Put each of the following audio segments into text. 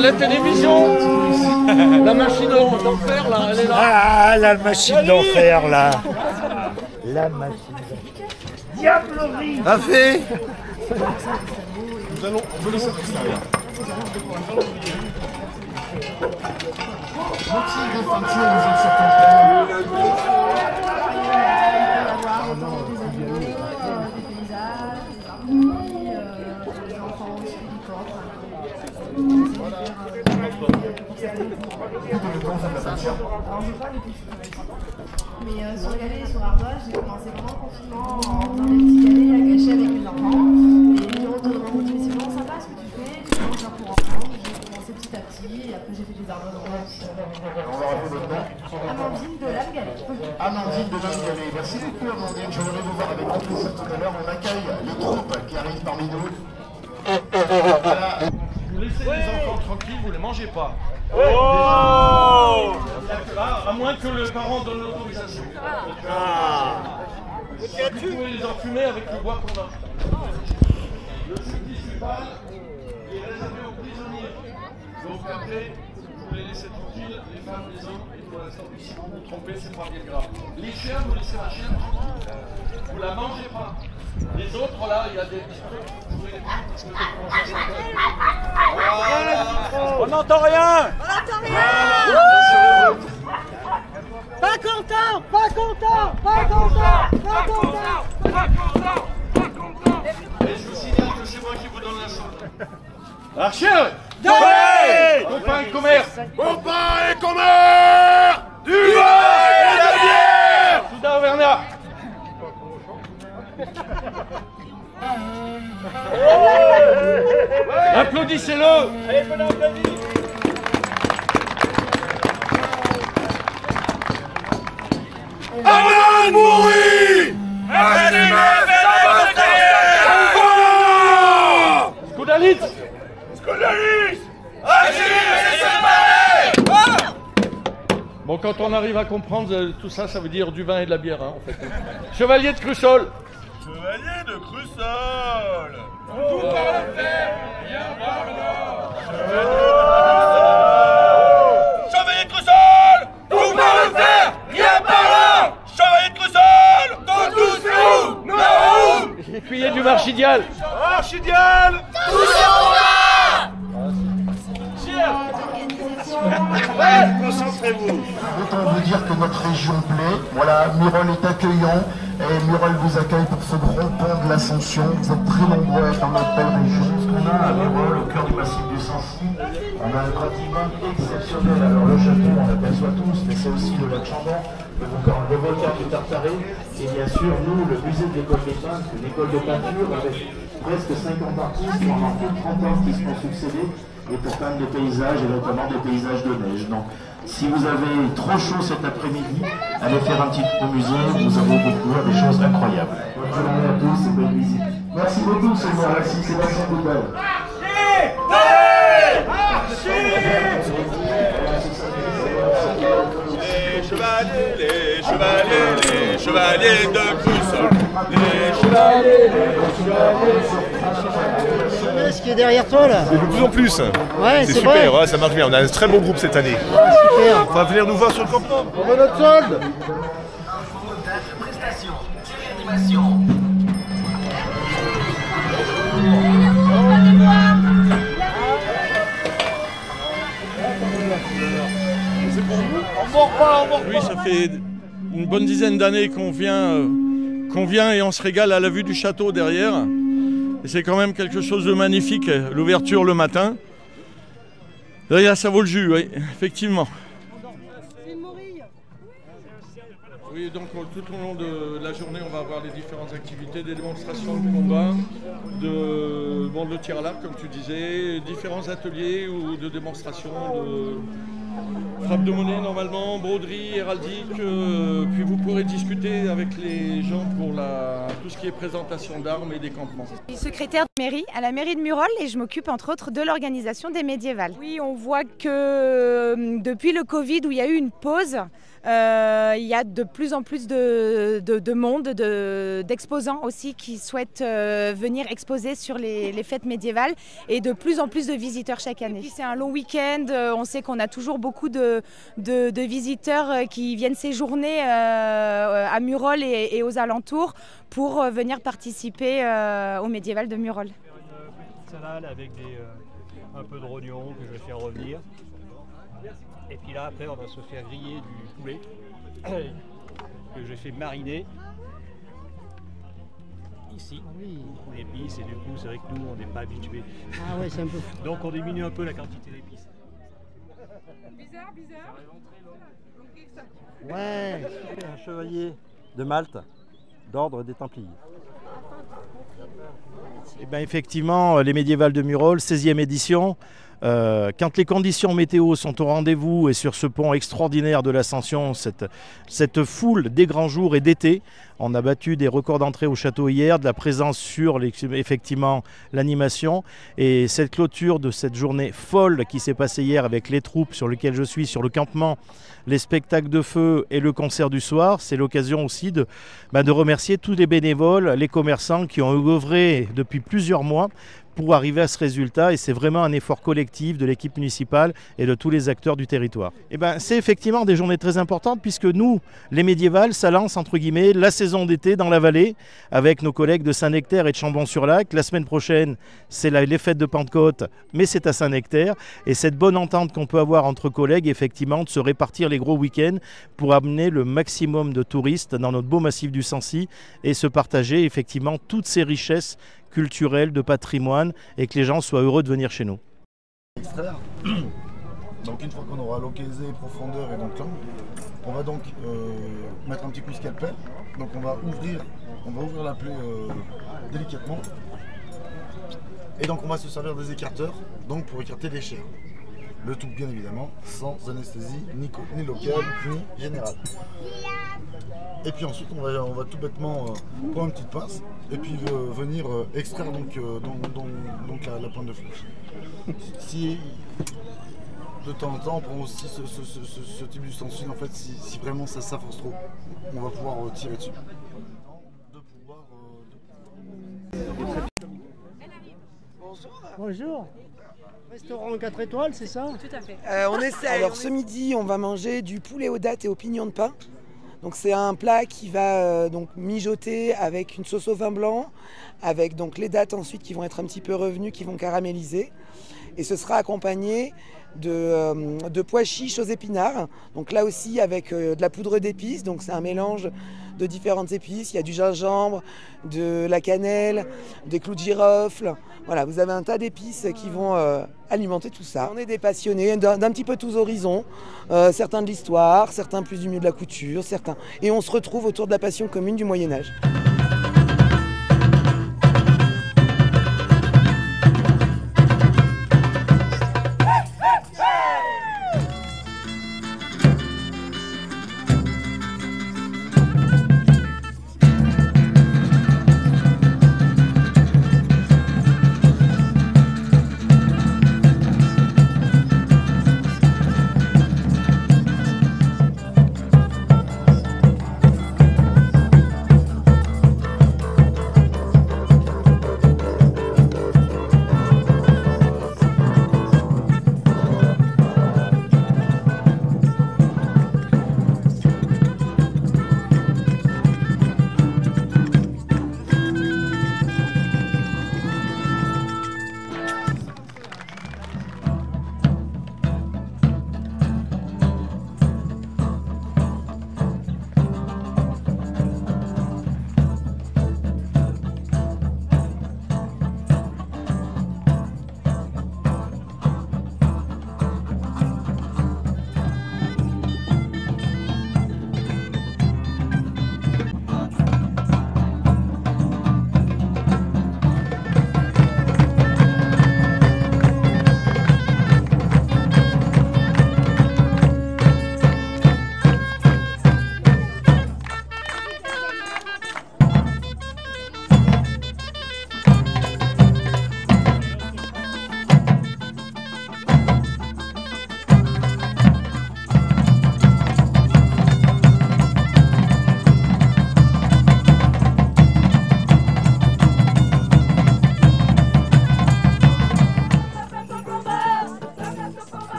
a la télévision. La machine d'enfer, là, elle est là. Ah, la machine d'enfer, là. La machine d'enfer. Diablerie. A fait. On veut laisser l'extérieur. Mais sur Galets et sur Ardoise, j'ai commencé vraiment le confinement en faisant des petits galets à gâcher avec mes enfants. Et les gens autour de moi m'ont dit, mais c'est vraiment sympa ce que tu fais, tu manges un pour enfants. J'ai commencé petit à petit et après j'ai fait des ardoises en place. Amandine de Lame Galet. Amandine de Lame Galet. Merci beaucoup Amandine, je voudrais vous voir avec grand plaisir tout à l'heure. On accueille les troupes qui arrivent parmi nous. Voilà. Vous laissez les enfants tranquilles, vous les mangez pas. Oh. À moins que le parent donne l'autorisation. Vous pouvez les enfumer avec le bois qu'on a. Le municipal est réservé aux prisonniers. Donc après, vous les laissez tranquilles, les femmes, les hommes, et pour l'instant, si vous vous trompez, c'est pas bien grave. Les chiens, vous laissez la chienne tranquille. Vous la mangez pas. Les autres, là, il y a des petits trucs. Vous pouvez les prendre parce que On n'entend rien. Pas content, pas content, pas content, pas content, pas content. Et je vous signale que c'est moi qui vous donne la santé. Archer. Copain et commerce. Copain et commerce. Du vin et de la bière. Souda Auvergnat. Applaudissez-le. Allez, bon applaudissement. Aman Mouri. Skoudalit. Bon, quand on arrive à comprendre tout ça, ça veut dire du vin et de la bière, hein, en fait. Chevalier de Crussol. Chevalier de Crussol. Tout par le fer, rien par l'or. Chevalier de Crussol. Tout par le fer, rien par l'or. Chevalier de Crussol. Dans tous nous, nous. Écuyer du Marchidial. Archidial. Tous concentrez-vous. Autant vous dire que notre région plaît. Voilà, Murol est accueillant et Murol vous accueille pour ce grand pont de l'Ascension. Vous êtes très nombreux dans notre belle région. Ce qu'on a à Murol, au cœur du massif du Sancy, on a un patrimoine exceptionnel. Alors le château, on l'aperçoit tous, mais c'est aussi le lac Chambon, le volcan du Tartaret, et bien sûr, nous, le musée de l'école des peintres, une école de peinture avec presque 50 artistes pendant plus de 30 ans qui se sont succédés, et pour peindre des paysages, et notamment des paysages de neige. Donc, si vous avez trop chaud cet après-midi, allez faire un petit tour au musée, vous allez découvrir des choses incroyables. Bonne journée à tous et bonne visite. Merci beaucoup, c'est moi, merci Sébastien Boudal. Les chevaliers de Crussol. Les chevaliers. Ce qui est derrière toi là. De plus en plus. Ouais, c'est super, super, ouais, ça marche bien. On a un très bon groupe cette année. Ah, super. On va venir nous voir sur le campement. On veut notre solde. Oui, ça fait une bonne dizaine d'années qu'on vient et on se régale à la vue du château derrière. Et c'est quand même quelque chose de magnifique, l'ouverture le matin. Là, ça vaut le jus, oui, effectivement. Oui, donc tout au long de la journée, on va avoir les différentes activités, des démonstrations de combat, de tir à l'arc, comme tu disais, différents ateliers ou de démonstrations de frappe de monnaie normalement, broderie, héraldique, puis vous pourrez discuter avec les gens pour tout ce qui est présentation d'armes et des campements. Secrétaire À la mairie de Murol, et je m'occupe entre autres de l'organisation des médiévales. Oui, on voit que depuis le Covid où il y a eu une pause, il y a de plus en plus de monde, d'exposants aussi qui souhaitent venir exposer sur les fêtes médiévales et de plus en plus de visiteurs chaque année. C'est un long week-end, on sait qu'on a toujours beaucoup de visiteurs qui viennent séjourner à Murol et aux alentours pour venir participer au médiéval de Murol. Une petite salade avec un peu de rognon que je vais faire revenir. Et puis là, après, on va se faire griller du poulet que j'ai fait mariner ici. On épice et du coup, c'est vrai que nous, on n'est pas habitués. Ah ouais, c'est un peu... Donc, on diminue un peu la quantité d'épices. Bizarre. Ouais. Un chevalier de Malte, d'ordre des Templiers. Et bien effectivement, les médiévales de Murol, 16e édition. Quand les conditions météo sont au rendez-vous et sur ce pont extraordinaire de l'Ascension, cette foule des grands jours et d'été, on a battu des records d'entrée au château hier, de la présence sur effectivement l'animation, et cette clôture de cette journée folle qui s'est passée hier avec les troupes sur lesquelles je suis, sur le campement, les spectacles de feu et le concert du soir, c'est l'occasion aussi de remercier tous les bénévoles, les commerçants qui ont œuvré depuis plusieurs mois pour arriver à ce résultat, et c'est vraiment un effort collectif de l'équipe municipale et de tous les acteurs du territoire. Et c'est effectivement des journées très importantes puisque nous, les médiévales, ça lance entre guillemets la saison d'été dans la vallée avec nos collègues de Saint-Nectaire et de Chambon-sur-Lac. La semaine prochaine, c'est les fêtes de Pentecôte, mais c'est à Saint-Nectaire, et cette bonne entente qu'on peut avoir entre collègues, effectivement, de se répartir les gros week-ends pour amener le maximum de touristes dans notre beau massif du Sancy et se partager effectivement toutes ces richesses culturel, de patrimoine, et que les gens soient heureux de venir chez nous. Extraire. Donc une fois qu'on aura localisé profondeur et donc l'angle, on va donc mettre un petit coup de scalpel. Donc on va ouvrir la plaie délicatement. Et donc on va se servir des écarteurs donc pour écarter les chairs. Le tout bien évidemment sans anesthésie ni locale ni générale. Et puis ensuite on va tout bêtement prendre une petite pince et puis venir extraire donc la pointe de flèche. Si de temps en temps on prend aussi ce type d'ustensile, en fait si vraiment ça force trop, on va pouvoir tirer dessus. Bonjour. Restaurant 4 étoiles, c'est ça? Tout à fait. On essaie. Alors ce midi, on va manger du poulet aux dattes et aux pignons de pain. Donc c'est un plat qui va donc mijoter avec une sauce au vin blanc, avec donc les dattes ensuite qui vont être un petit peu revenues, qui vont caraméliser. Et ce sera accompagné de pois chiches aux épinards. Donc là aussi avec de la poudre d'épices. Donc c'est un mélange de différentes épices. Il y a du gingembre, de la cannelle, des clous de girofle. Voilà, vous avez un tas d'épices qui vont alimenter tout ça. On est des passionnés d'un petit peu tous horizons. Certains de l'histoire, certains plus du milieu de la couture, certains. Et on se retrouve autour de la passion commune du Moyen-Âge.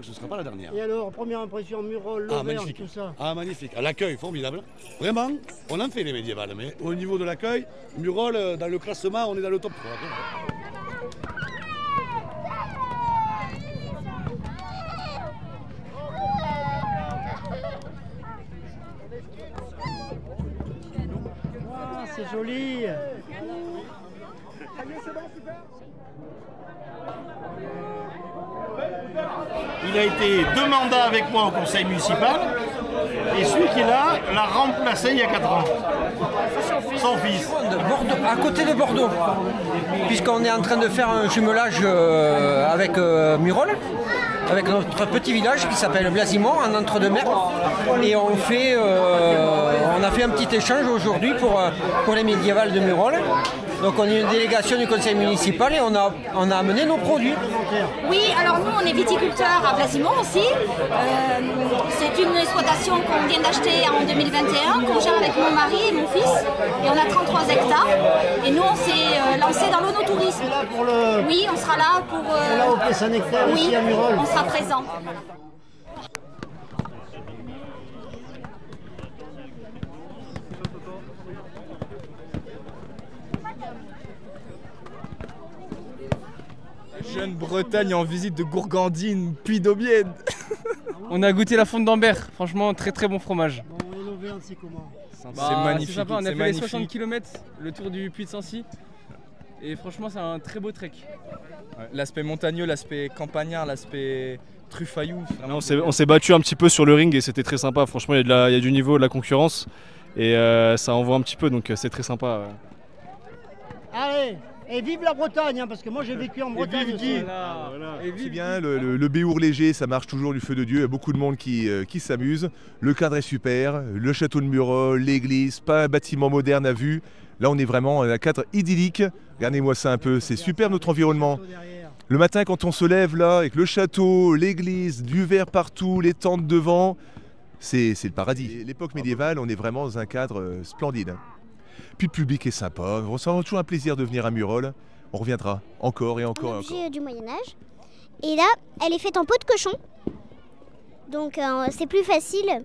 que ce ne sera pas la dernière. Et alors, première impression, Murol, l'Auvergne, tout ça? Ah, magnifique. L'accueil, formidable. Vraiment, on en fait les médiévales, mais au niveau de l'accueil, Murol, dans le classement, on est dans le top 3. Ah, c'est joli. Il a été 2 mandats avec moi au conseil municipal et celui qui est là l'a remplacé il y a 4 ans. Son fils. Bordeaux, à côté de Bordeaux, puisqu'on est en train de faire un jumelage avec Murol, avec notre petit village qui s'appelle Blasimont, en entre-deux-mers. Et on a fait un petit échange aujourd'hui pour les médiévales de Murol. Donc on est une délégation du conseil municipal et on a amené nos produits. Oui, alors nous on est viticulteurs à Blasimont aussi. C'est une exploitation qu'on vient d'acheter en 2021, qu'on gère avec mon mari et mon fils. Et on a 33 hectares. Et nous on s'est lancé dans l'onotourisme. Oui, on sera là pour... Là au Saint-Nectaire, oui, ici à Murol. On sera présent. Jeune Bretagne en visite de Gourgandine, puis d'Aubienne. On a goûté la fonte d'Ambert, franchement très très bon fromage. Bon, et l'Auvergne, c'est comment? C'est magnifique. Sympa. On a fait les 60 km, le tour du Puy de Sancy. Et franchement c'est un très beau trek. Ouais, l'aspect montagneux, l'aspect campagnard, l'aspect truffaillou. On s'est battu un petit peu sur le ring et c'était très sympa. Franchement il y a du niveau, de la concurrence. Et ça envoie un petit peu, donc c'est très sympa. Allez! Et vive la Bretagne, hein, parce que moi j'ai vécu en Bretagne aussi. C'est bien, le Béour léger, ça marche toujours du feu de Dieu. Il y a beaucoup de monde qui s'amuse. Le cadre est super, le château de Murol, l'église, pas un bâtiment moderne à vue. Là, on est vraiment à un cadre idyllique. Regardez-moi ça un peu, c'est super notre environnement. Le matin, quand on se lève là, avec le château, l'église, du verre partout, les tentes devant, c'est le paradis. L'époque médiévale, on est vraiment dans un cadre splendide. Puis le public est sympa, on sent toujours un plaisir de venir à Murol. On reviendra encore et encore et encore. J'ai du Moyen-Âge. Et là, elle est faite en peau de cochon. Donc c'est plus facile.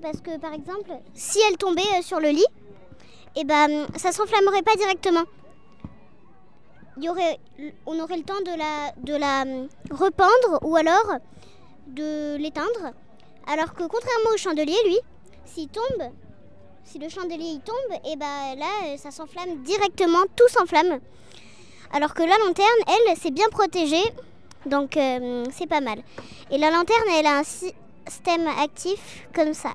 Parce que par exemple, si elle tombait sur le lit, et ben, ça s'enflammerait pas directement. On aurait le temps de la rependre ou alors de l'éteindre. Alors que contrairement au chandelier, lui, si le chandelier il tombe, et ben là ça s'enflamme directement, tout s'enflamme. Alors que la lanterne, elle, c'est bien protégé, donc c'est pas mal. Et la lanterne, elle a un système actif comme ça.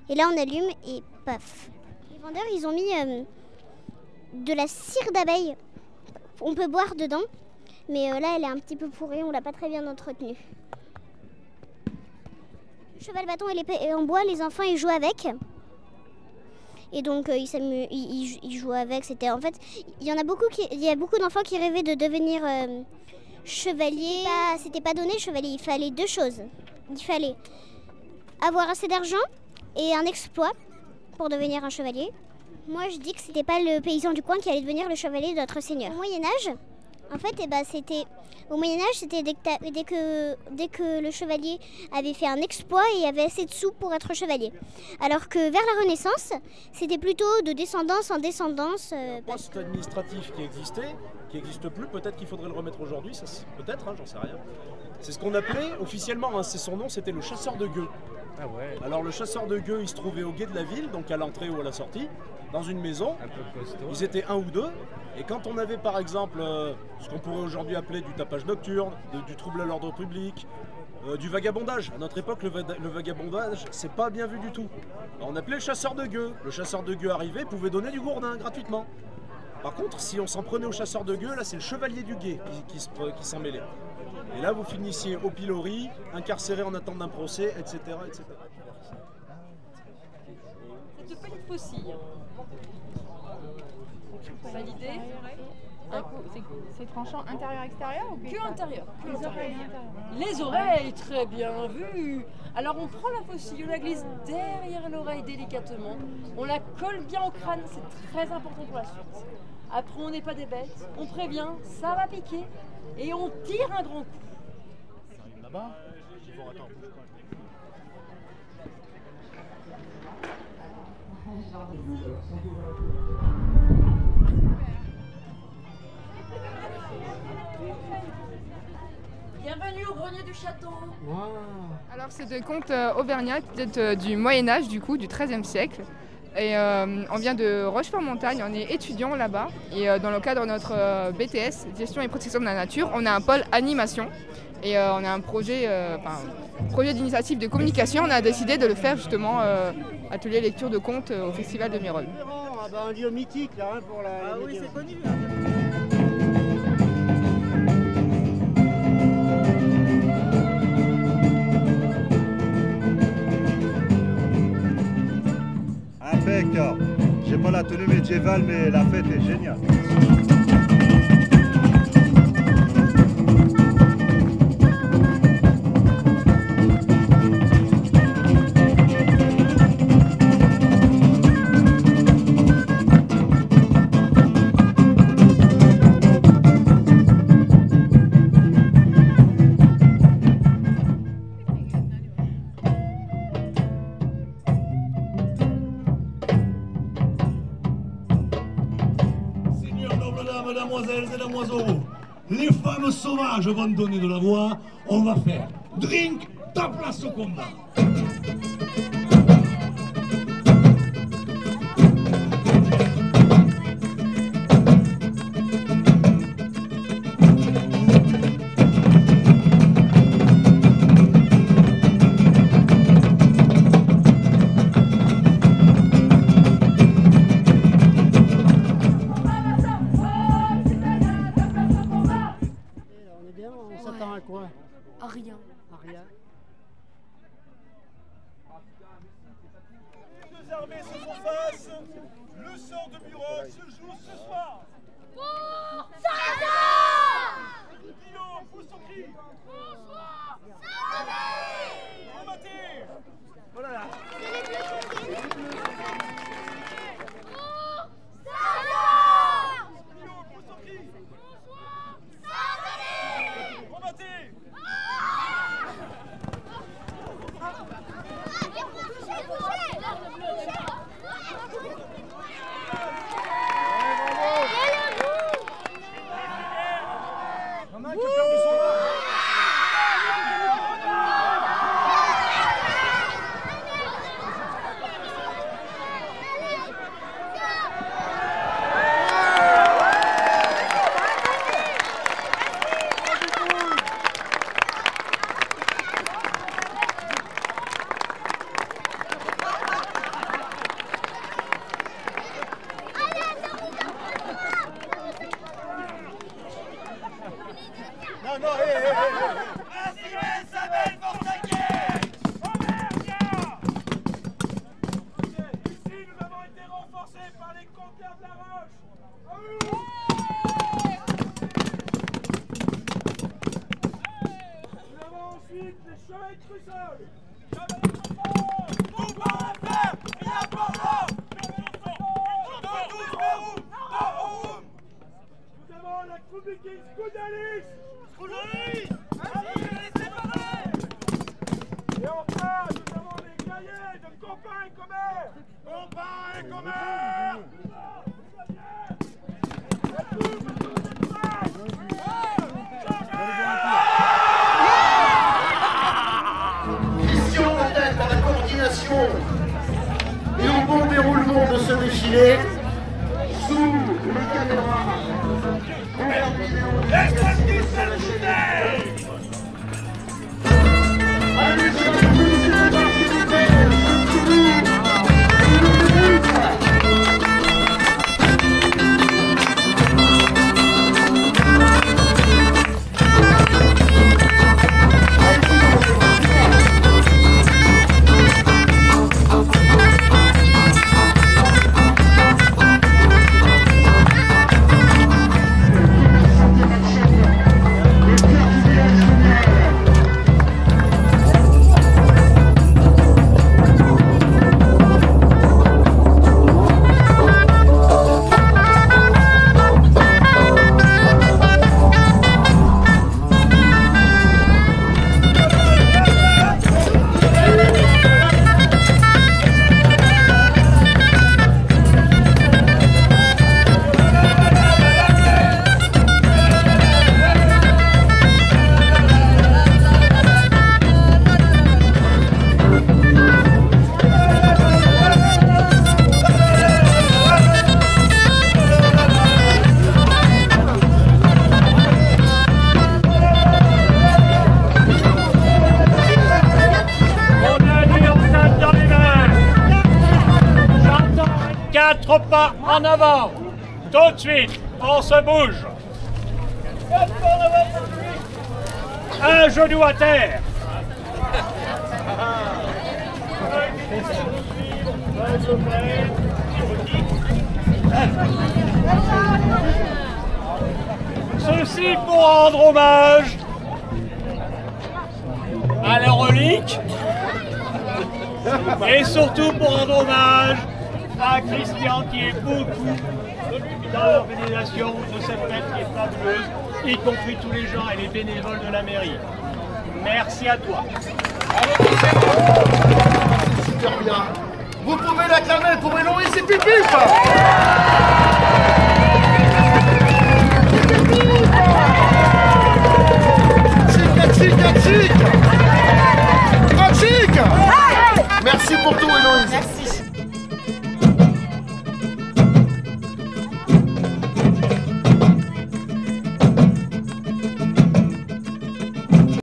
Et là on allume et paf. Les vendeurs, ils ont mis de la cire d'abeille. On peut boire dedans, mais là elle est un petit peu pourrie, on l'a pas très bien entretenue. Le cheval bâton et en bois, les enfants ils jouent avec. Et donc ils jouent avec. C'était en fait, il y a beaucoup d'enfants qui rêvaient de devenir chevalier. C'était pas donné chevalier. Il fallait 2 choses. Il fallait avoir assez d'argent et un exploit pour devenir un chevalier. Moi, je dis que c'était pas le paysan du coin qui allait devenir le chevalier de notre seigneur. Au Moyen Âge, en fait, au Moyen Âge, c'était dès que le chevalier avait fait un exploit et avait assez de sous pour être chevalier. Alors que vers la Renaissance, c'était plutôt de descendance en descendance. Un poste administratif qui n'existe plus, peut-être qu'il faudrait le remettre aujourd'hui, peut-être, hein, j'en sais rien. C'est ce qu'on appelait officiellement, hein, c'est son nom, c'était le chasseur de gueux. Ah ouais. Alors le chasseur de gueux, il se trouvait au gué de la ville, donc à l'entrée ou à la sortie, dans une maison. Un peu costaud. Ils étaient 1 ou 2. Et quand on avait par exemple ce qu'on pourrait aujourd'hui appeler du tapage nocturne, du trouble à l'ordre public, du vagabondage. À notre époque, le vagabondage, c'est pas bien vu du tout. Alors, on appelait le chasseur de gueux. Le chasseur de gueux arrivait, pouvait donner du gourdin gratuitement. Par contre, si on s'en prenait au chasseur de gueux, là c'est le chevalier du guet qui s'en mêlait. Et là vous finissiez au pilori, incarcéré en attente d'un procès, etc. etc. C'est de petites faucilles. Validé. C'est tranchant intérieur-extérieur ou que intérieur? Les oreilles. Les oreilles, très bien vu. Alors on prend la faucille, on la glisse derrière l'oreille délicatement, on la colle bien au crâne, c'est très important pour la suite. Après on n'est pas des bêtes, on prévient, ça va piquer et on tire un grand coup. Là-bas. Ils vont attendre, bouge pas. Bienvenue au grenier du château. Wow. Alors c'est des contes auvergnats, peut-être du Moyen-Âge du coup, du XIIIe siècle. Et on vient de Rochefort-Montagne, on est étudiants là-bas. Et dans le cadre de notre BTS, Gestion et Protection de la Nature, on a un pôle animation. Et on a un projet d'initiative de communication. On a décidé de le faire justement, atelier lecture de contes au Festival de Myrhol. Ah bah un lieu mythique là, hein, pour la... Ah oui, c'est connu. Impeccable. J'ai pas la tenue médiévale, mais la fête est géniale. Mesdemoiselles et damoiseaux, les femmes sauvages vont donner de la voix. On va faire drink, ta place au combat. On s'attend à quoi? À rien. À rien. Les deux armées se font face. Le sort de Myrhol se joue ce soir. Pour Salazar! Guillaume, pousse son cri. Bonsoir! Salazar! Rematez. Oh là là. Salazar! Guillaume, pousse son cri. Bonsoir! Salazar! Rematez. Maman qui a perdu son bras. Non, non, hé, hé, hé. Isabelle Forsaquet. Auvergnat. Ici, nous avons été renforcés par les conquérants de la Roche. Nous avons ensuite les chevaliers de Crussol. Tout par la terre, rien par là. Nous avons la troupe des Kings Skoudalis. Et enfin, nous avons les guerriers de Compin et Commère. Compin et Commère. Question peut-être à la coordination et au bon déroulement de ce défilé sous les caméras. 4 pas en avant. Tout de suite, on se bouge. Un genou à terre. Ceci pour rendre hommage à la relique et surtout pour rendre hommage à Christian qui est beaucoup dans l'organisation de cette fête qui est fabuleuse, y compris tous les gens et les bénévoles de la mairie. Merci à toi. Super bien. Vous pouvez l'acclamer pour Héloïse et Pipip. Chic. Merci pour tout, Héloïse. Merci.